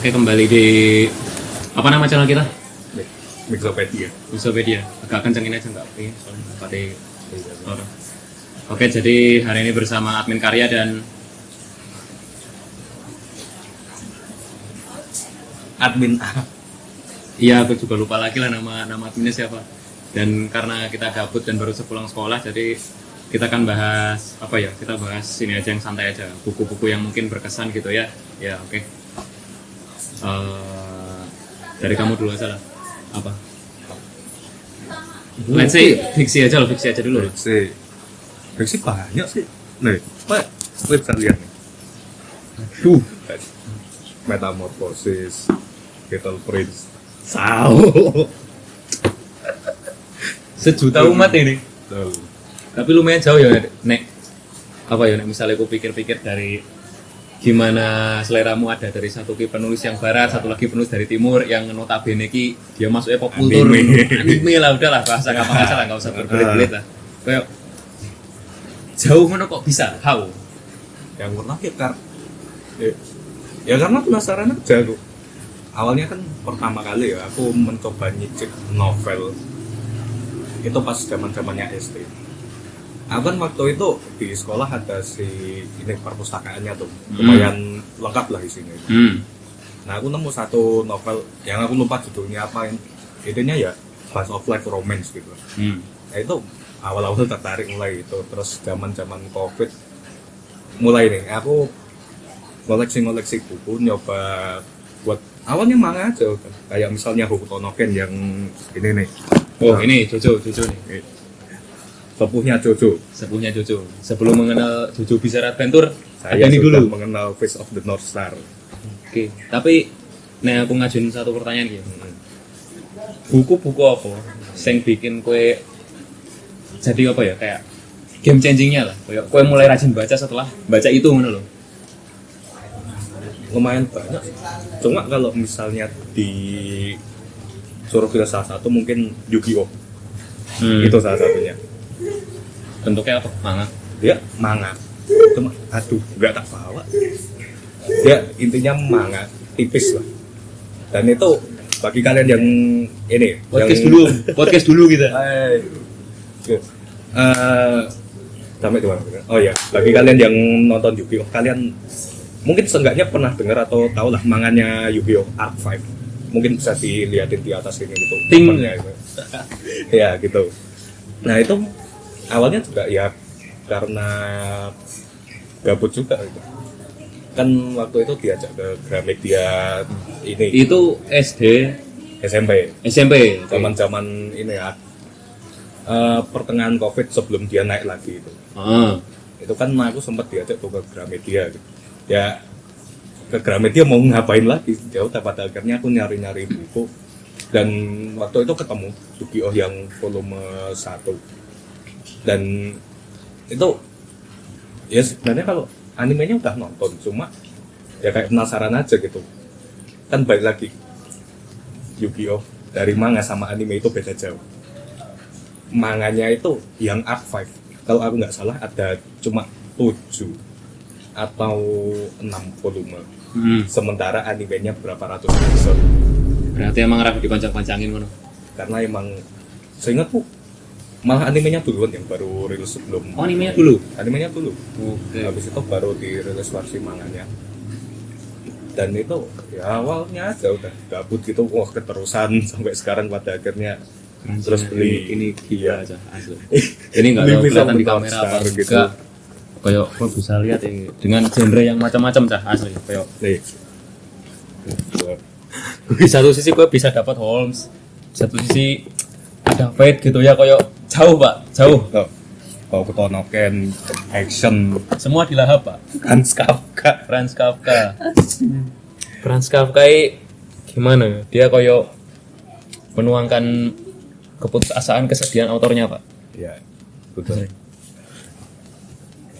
Oke, kembali di apa nama channel kita? Mixopedia. Mixopedia. Agak kencengin aja enggak? Oke, soalnya pakai suara. Oke, jadi hari ini bersama admin karya dan Admin iya, aku juga lupa lagi lah nama adminnya siapa. Dan karena kita gabut dan baru sepulang sekolah, jadi kita akan bahas apa ya? Kita bahas ini aja yang santai aja, buku-buku yang mungkin berkesan gitu ya. Ya, oke. Dari kamu dulu aja lah. Apa? Let's say fiksi aja loh, fiksi aja dulu loh. Fiksi banyak sih. Nih, Pak, bisa lihat nih. Metamorphosis, Little Prince. Sejuta umat ini. Betul. Tapi lumayan jauh ya, Nek. Apa ya, Nek, misalnya aku pikir-pikir dari gimana seleramu ada dari satu penulis yang barat, satu lagi penulis dari timur yang notabene ki dia masuknya pop kultur, anime lah, udahlah bahasa gampang aja lah, nggak usah berbelit-belit lah. Kayak jauh mana kok bisa? How? Yang pernah ya karena penasaran aja aku. Awalnya kan pertama kali ya aku mencoba nyicip novel itu pas zaman-zamannya SD. Aku kan waktu itu di sekolah ada ini perpustakaannya tuh lumayan lengkap lah isinya. Nah aku nemu satu novel yang aku lupa judulnya apa, intinya ya slice of life romance gitu. Nah itu awal-awal tertarik mulai itu, terus zaman-zaman COVID mulai nih aku ngoleksi buku, nyoba buat awalnya manga aja kan. Kayak misalnya Hokuto no Ken yang ini nih. Oh, ini Jojo nih. Sepuhnya Jojo. Sebelum mengenal Jojo Bizarre Adventure, saya ada ini sudah dulu mengenal Face of the North Star. Oke, tapi aku ngajuin satu pertanyaan gitu. Buku-buku apa sing bikin kue jadi apa ya, kayak game changingnya lah, kayak kue mulai rajin baca setelah baca itu ngono loh. Lumayan banyak. Cuma kalau misalnya di suruh pilih salah satu mungkin Yu-Gi-Oh. Itu salah satunya. Bentuknya apa? Manga? Dia manga. Cuma nggak tak bawa. Dia intinya manga tipis lah. Dan itu bagi kalian yang ini podcast dulu kita. Sampai di mana? Oh ya, bagi kalian yang nonton Yu-Gi-Oh, kalian mungkin seenggaknya pernah dengar atau tahu lah manganya Yu-Gi-Oh Arc 5. Mungkin bisa dilihatin di atas ini gitu. Itu. Ya gitu. Nah itu awalnya juga ya karena gabut juga gitu. Kan waktu itu diajak ke Gramedia ini. Itu SD, SMP. Zaman-zaman ini ya. Pertengahan COVID sebelum dia naik lagi itu. Itu kan aku sempat diajak tuh ke Gramedia gitu. Ya ke Gramedia mau ngapain lagi, jauh, pada akhirnya aku nyari-nyari buku dan waktu itu ketemu Yu-Gi-Oh yang volume 1 dan itu ya sebenarnya kalau animenya udah nonton, cuma ya kayak penasaran aja gitu kan. Balik lagi, Yu-Gi-Oh dari manga sama anime itu beda jauh. Manganya itu yang Arc 5 kalau aku nggak salah ada cuma 7 atau 6 volume. Sementara animenya berapa ratus episode. Berarti emang rapi dipancang-pancangin ngono. Karena emang seingatku malah animenya duluan yang baru rilis sebelum. Oh, animenya dulu. Oke. Habis itu baru dirilis versi manganya. Dan itu ya awalnya aja udah gabut gitu, wah keterusan sampai sekarang pada akhirnya terus beli ini gila aja asli. Ini enggak tahu kelihatan di kamera apa gitu. Kayak kok bisa lihat ya, dengan genre yang macam-macam cah asli. Kayak nih. Di satu sisi gue bisa dapat Holmes, satu sisi ada Fate gitu ya, kayak jauh Pak. Hokuto no Ken, action, semua dilahap Pak. Franz Kafka gimana? Dia kayak menuangkan keputusasaan, kesedihan autornya Pak. Iya, betul.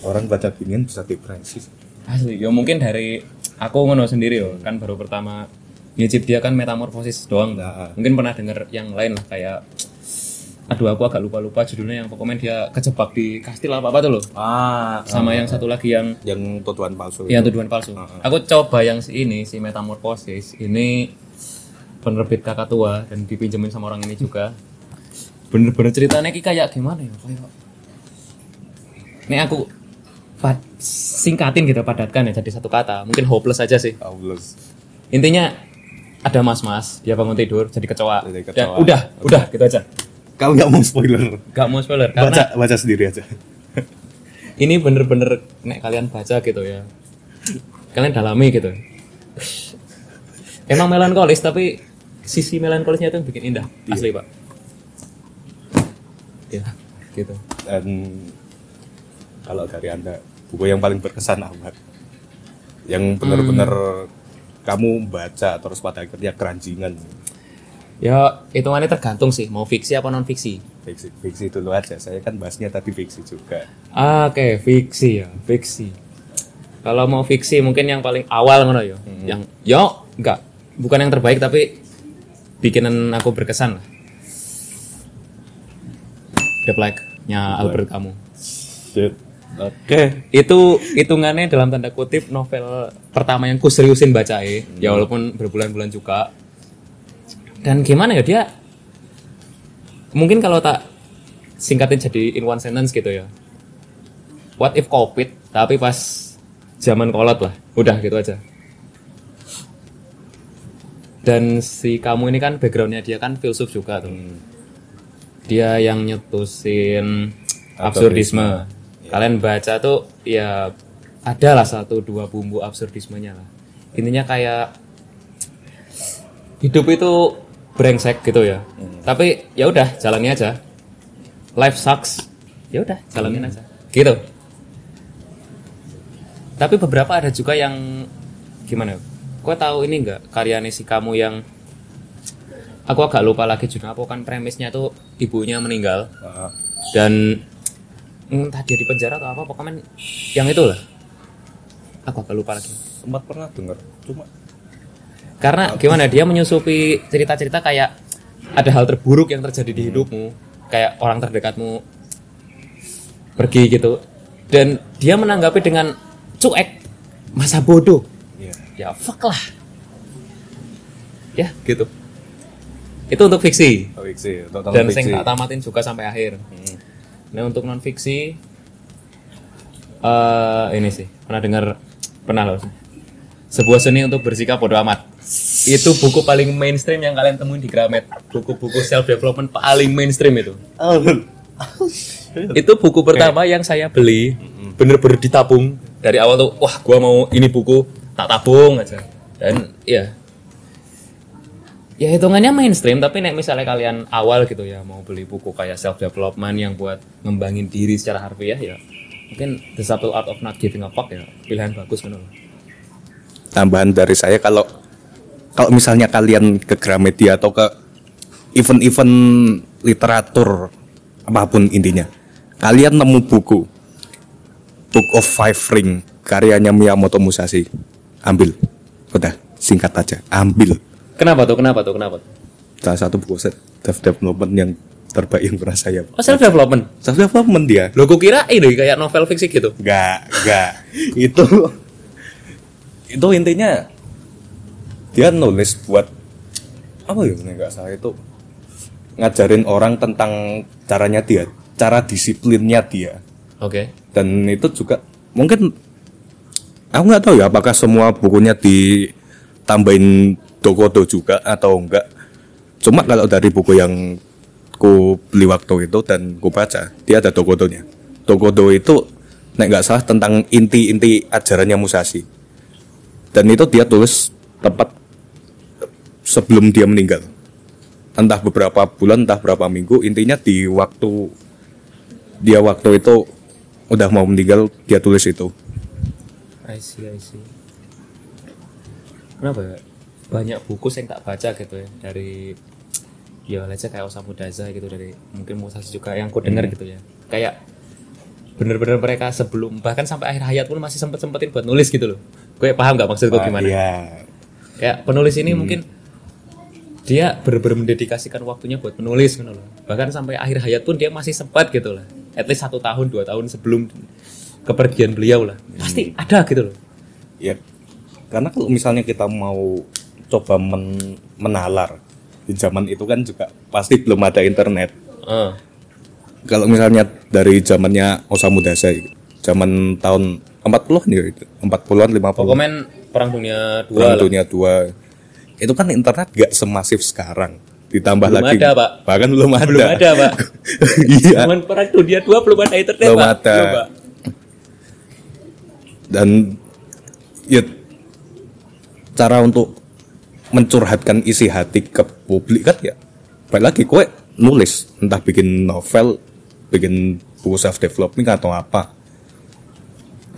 Orang baca ginian bisa depresi. Asli, ya mungkin dari aku ngono sendiri yo, kan baru pertama nyicip dia kan Metamorphosis doang. Mungkin pernah denger yang lain lah kayak aduh aku agak lupa judulnya, yang pokoknya dia kejebak di kastil apa tuh loh. Sama yang satu lagi yang tuduhan palsu. Yang tuduhan palsu. Aku coba yang si Metamorphosis ini penerbit Kakak Tua dan dipinjemin sama orang ini juga. Bener-bener ceritanya kayak gimana ya? Kayak ini aku singkatin gitu, padatkan ya jadi satu kata. Mungkin hopeless aja sih. Hopeless. Intinya ada mas-mas, dia bangun tidur jadi kecoa. Dan udah gitu aja. Kau nggak mau spoiler? Nggak mau spoiler karena baca sendiri aja. Ini bener-bener nek kalian baca gitu ya, kalian dalami gitu. Emang melankolis tapi sisi melankolisnya itu yang bikin indah, asli Pak. Ya, gitu. Dan kalau dari Anda, buku yang paling berkesan apa? Yang benar-benar kamu baca terus pada akhirnya keranjingan. Ya, hitungannya tergantung sih, mau fiksi apa non fiksi. Fiksi dulu aja. Saya kan bahasnya tadi fiksi juga. Oke, fiksi ya, fiksi. Kalau mau fiksi mungkin yang paling awal ngono ya. Yang enggak, bukan yang terbaik tapi bikinan aku berkesan lah. The Plague-nya Albert Camus. Oke. Itu hitungannya dalam tanda kutip novel pertama yang ku seriusin bacain, ya walaupun berbulan-bulan juga. Dan gimana ya, dia mungkin kalau tak singkatin jadi in one sentence gitu ya. What if COVID tapi pas zaman kolot lah. Udah gitu aja. Dan si kamu ini kan backgroundnya dia kan filsuf juga tuh. Dia yang nyetusin absurdisme. Kalian baca tuh ya ada lah 1-2 bumbu absurdismenya lah. Intinya kayak hidup itu brengsek gitu ya. Tapi ya udah jalani aja. Life sucks. Ya udah jalanin aja. Gitu. Tapi beberapa ada juga yang gimana? Kau tahu ini enggak karyanya si kamu yang aku agak lupa lagi judulnya apa, kan premisnya tuh ibunya meninggal. Dan entah dia di penjara atau apa, pokoknya yang itu lah. Aku agak lupa lagi. Sempat pernah dengar, cuma karena gimana, dia menyusupi cerita-cerita kayak ada hal terburuk yang terjadi di hidupmu, kayak orang terdekatmu pergi gitu, dan dia menanggapi dengan cuek, masa bodoh. Ya fuck lah. Ya gitu. Itu untuk fiksi. Dan saya tak tamatin juga sampai akhir. Nah untuk non fiksi, ini sih pernah loh. Sebuah seni untuk bersikap bodo amat. Itu buku paling mainstream yang kalian temuin di Gramet. Buku-buku self development paling mainstream itu. Itu buku pertama yang saya beli, bener-bener ditabung dari awal tuh. Wah, gua mau ini buku, tak tabung aja. Dan ya hitungannya mainstream, tapi nek misalnya kalian awal gitu ya mau beli buku kayak self development yang buat ngembangin diri secara harfiah ya, mungkin The Subtle Art of Not Giving a Fuck ya pilihan bagus menurut. Tambahan dari saya, kalau misalnya kalian ke Gramedia atau ke event-event literatur apapun intinya, kalian nemu buku Book of Five Ring karyanya Miyamoto Musashi, ambil, udah singkat aja, ambil. Kenapa tuh? Salah satu buku self development yang terbaik yang pernah saya. Oh, self development dia. Loh, gue kira ini kayak novel fiksi gitu. Enggak. Itu intinya dia nulis buat apa ya, enggak salah itu ngajarin orang tentang caranya dia, cara disiplinnya dia. Oke. Dan itu juga mungkin aku nggak tahu ya apakah semua bukunya ditambahin Dokodo juga atau enggak. Cuma kalau dari buku yang ku beli waktu itu dan ku baca, dia ada Dokodonya. Dokodo itu nek nggak salah tentang inti-inti ajarannya Musashi. Dan itu dia tulis tepat sebelum dia meninggal. Entah beberapa bulan, entah berapa minggu, intinya di waktu itu udah mau meninggal, dia tulis itu. I see. Kenapa ya? Banyak buku yang tak baca gitu ya, dari ya aja kayak Osamu Dazai gitu, dari mungkin Musashi juga yang ku dengar gitu ya. Kayak bener-bener mereka sebelum bahkan sampai akhir hayat pun masih sempetin buat nulis gitu loh. Gue paham nggak maksud gue gimana? Iya. Kayak penulis ini mungkin dia benar-benar mendedikasikan waktunya buat menulis gitu loh. Bahkan sampai akhir hayat pun dia masih sempat gitu lah. At least 1 tahun 2 tahun sebelum kepergian beliau lah. Pasti ada gitu loh. Ya. Karena kalau misalnya kita mau coba menalar di zaman itu kan juga pasti belum ada internet. Kalau misalnya dari zamannya Osamu Dazai, zaman tahun 40-an ya itu, 40-an 50-an. Pokoknya Perang Dunia II. Perang Dunia II. Itu kan internet gak semasif sekarang. Ditambah belum lagi. Ada, Pak. Bahkan belum ada. Belum ada, Pak. Iya. Zaman Perang Dunia II belum ada internet, belum Pak. Ada. Belum, Pak. Dan ya cara untuk mencurhatkan isi hati ke publik kan ya baik lagi kowe nulis, entah bikin novel, bikin buku self development atau apa.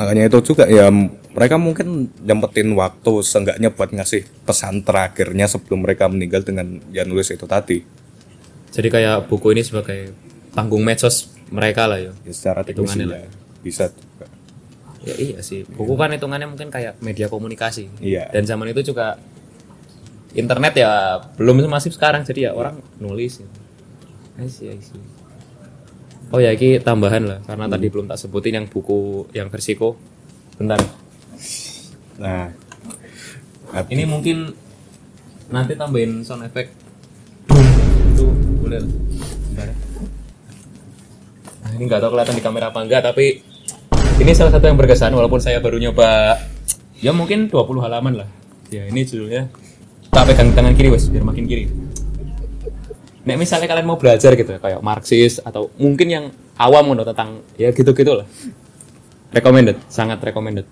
Makanya itu juga ya mereka mungkin nyempetin waktu seenggaknya buat ngasih pesan terakhirnya sebelum mereka meninggal dengan ya nulis itu tadi. Jadi kayak buku ini sebagai panggung medsos mereka lah ya. Ya secara teknis ya, bisa juga. Ya iya sih, buku kan hitungannya mungkin kayak media komunikasi. Iya. Dan zaman itu juga internet ya belum semasif sekarang, jadi ya orang nulis. I see. Oh ya, ini tambahan lah, karena tadi belum tak sebutin yang buku yang versiko. Bentar. Nah, ini mungkin nanti tambahin sound effect. Itu boleh. Bentar. Nah, ini nggak tahu kelihatan di kamera apa enggak, tapi ini salah satu yang berkesan walaupun saya baru nyoba ya mungkin 20 halaman lah. Ya ini judulnya, tak pegang tangan kiri wes biar makin kiri. Nek misalnya kalian mau belajar gitu ya kayak Marxis atau mungkin yang awam ngono tentang ya gitu-gitu lah. Recommended, sangat recommended.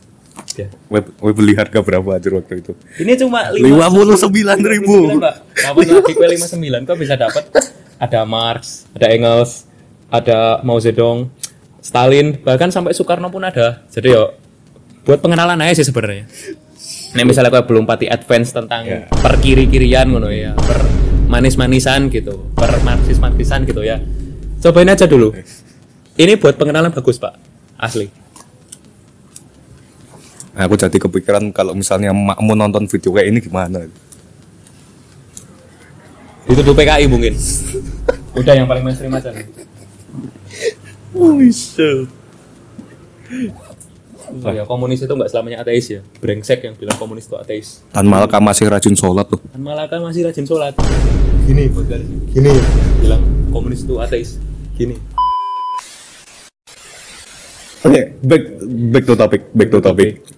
Ya. Web beli harga berapa aja waktu itu? Ini cuma 59.000. Pak. Kapan lagi kue 59 kok bisa dapat? Ada Marx, ada Engels, ada Mao Zedong, Stalin, bahkan sampai Soekarno pun ada. Jadi yo buat pengenalan aja sih sebenarnya. Nek misalnya kau belum pati advance tentang per kiri-kirian ngono ya, per manis-manisan gitu, per marxis-marxisan gitu ya. Cobain aja dulu. Ini buat pengenalan bagus, Pak. Asli. Nah, aku jadi kepikiran kalau misalnya makmu nonton video kayak ini gimana? Dituduh PKI mungkin. Udah yang paling mainstream aja nih. Oh, shit. Oh ya, komunis itu nggak selamanya ateis ya. Brengsek yang bilang komunis itu ateis. Tan Malaka masih rajin sholat tuh. Tan Malaka masih rajin sholat. Gini, gini bilang komunis itu ateis. Gini. Oke, back to topic.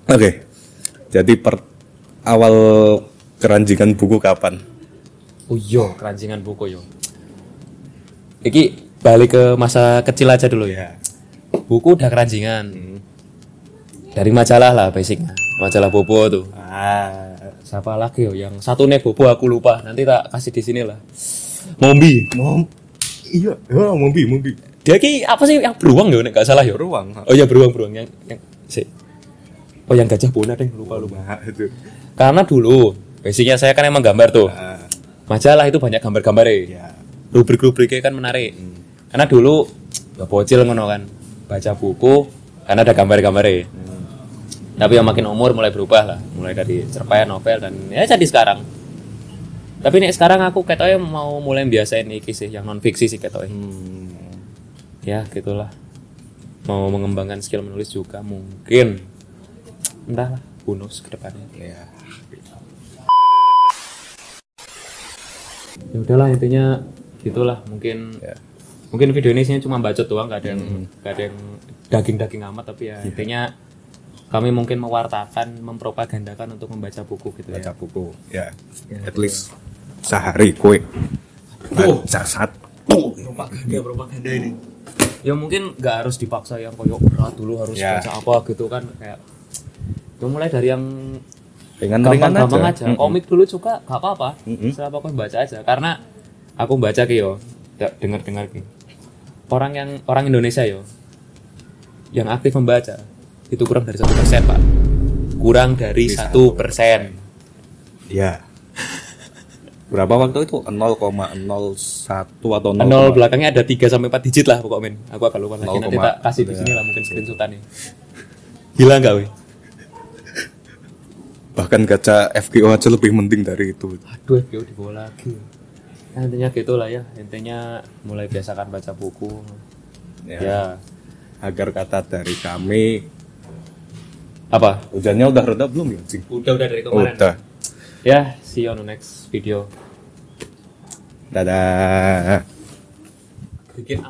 Oke. Jadi awal keranjingan buku kapan? Oh iya, keranjingan buku yo. Iki balik ke masa kecil aja dulu ya. Buku udah keranjingan. Dari majalah lah basicnya. Majalah Bobo tuh. Siapa lagi yo yang satu nih Bobo aku lupa. Nanti tak kasih di sini lah. Mombi. Iya, Mombi. Dia ki apa sih yang beruang ya nek enggak salah ya? Beruang. Oh iya beruang yang si. Oh yang gajah bona deh, lupa. Itu. Karena dulu basicnya saya kan emang gambar tuh. Majalah itu banyak gambar-gambarnya. Ya. Rubrik-rubriknya kan menarik. Karena dulu ya bocil ngono kan. Baca buku karena ada gambar-gambarnya. Tapi yang makin umur mulai berubah lah. Mulai dari cerpen, novel dan ya jadi sekarang. Tapi nih sekarang aku katanya mau mulai biasain iki sih yang non fiksi sih katanya. Ya gitulah, mau mengembangkan skill menulis juga mungkin, entahlah, bonus ke depannya. Ya udahlah intinya gitulah mungkin. Mungkin video ini sih cuma bacot doang, nggak ada yang daging amat, tapi ya intinya kami mungkin mewartakan, mempropagandakan untuk membaca buku gitu ya. Baca buku, ya. At least sehari kue. Baca satu. Propaganda ini. Ya mungkin nggak harus dipaksa yang koyok berat dulu harus baca apa gitu kan, kayak ya mulai dari yang gampang aja. Komik dulu juga nggak apa-apa, setelah pokoknya baca aja. Karena aku baca yo, dengar ki orang Indonesia yo yang aktif membaca itu kurang dari 1%, Pak. Kurang dari 1%. Ya. Berapa waktu itu? 0,01 atau 0, belakangnya ada 3 sampai 4 digit lah pokoknya, men. Aku akan lupa lagi, nanti tak kasih di sini lah mungkin screenshotannya. Gila enggak, weh? bahkan gacha FGO aja lebih penting dari itu. Aduh, FGO dibawa lagi. Nah, intinya gitulah ya. Intinya mulai biasakan baca buku. Ya. Agar kata dari kami, apa? hujannya udah reda belum ya, Cing? Udah dari kemarin. Udah. Ya, see you on the next video. Dadah. Bikin